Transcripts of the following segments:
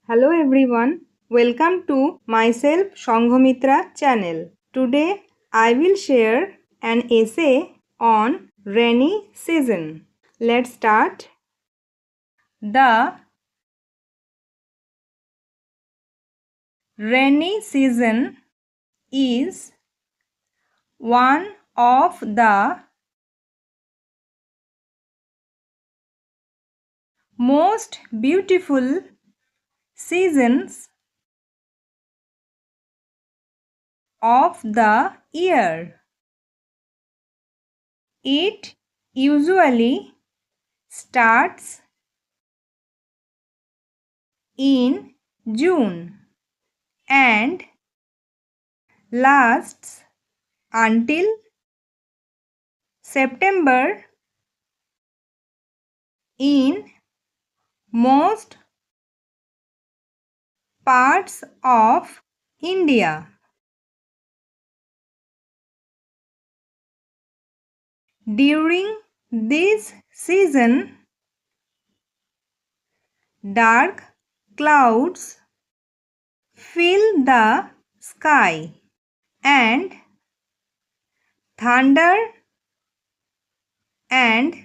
Hello everyone, welcome to myself Shanghamitra channel. Today I will share an essay on rainy season. Let's start. The rainy season is one of the most beautiful seasons of the year. It usually starts in June and lasts until September in most parts of India. During this season, dark clouds fill the sky and thunder and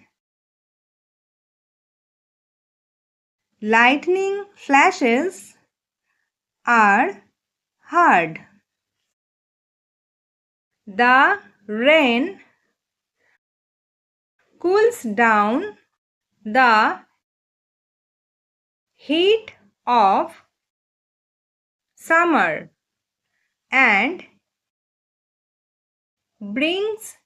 lightning flashes are heard. The rain cools down the heat of summer and brings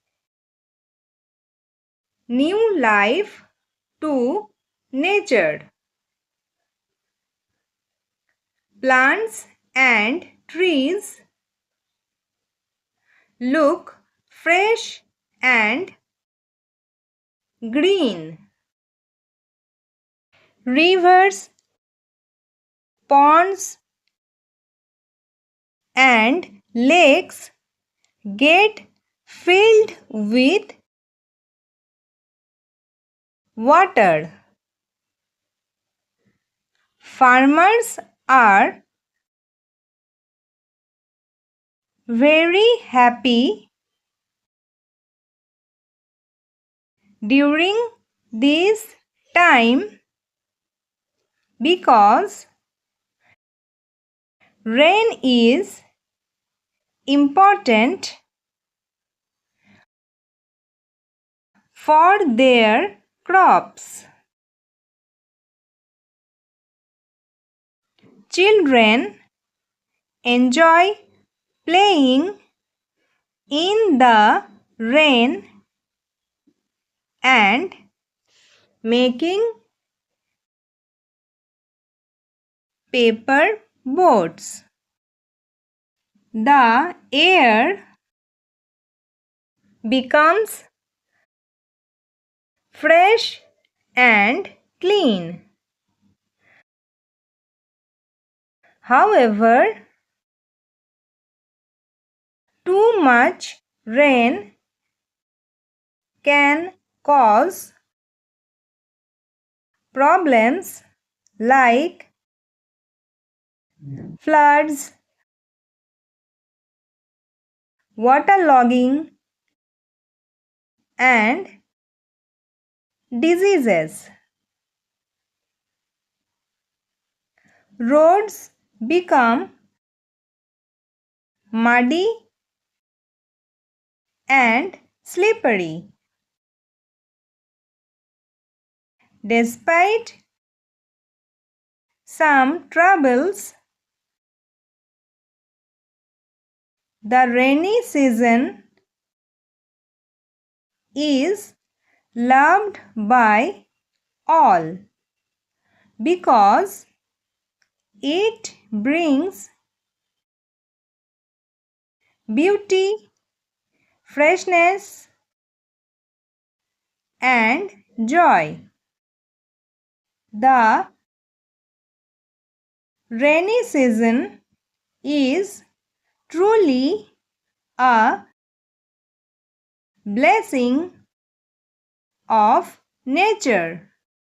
new life to nature. Plants and trees look fresh and green. Rivers, ponds, and lakes get filled with water. Farmers are very happy during this time because rain is important for their crops. Children enjoy playing in the rain and making paper boats. The air becomes fresh and clean. However, too much rain can cause problems like floods, waterlogging, and diseases. Roads become muddy and slippery. Despite some troubles, the rainy season is loved by all because it brings beauty, freshness, and joy. The rainy season is truly a blessing of nature.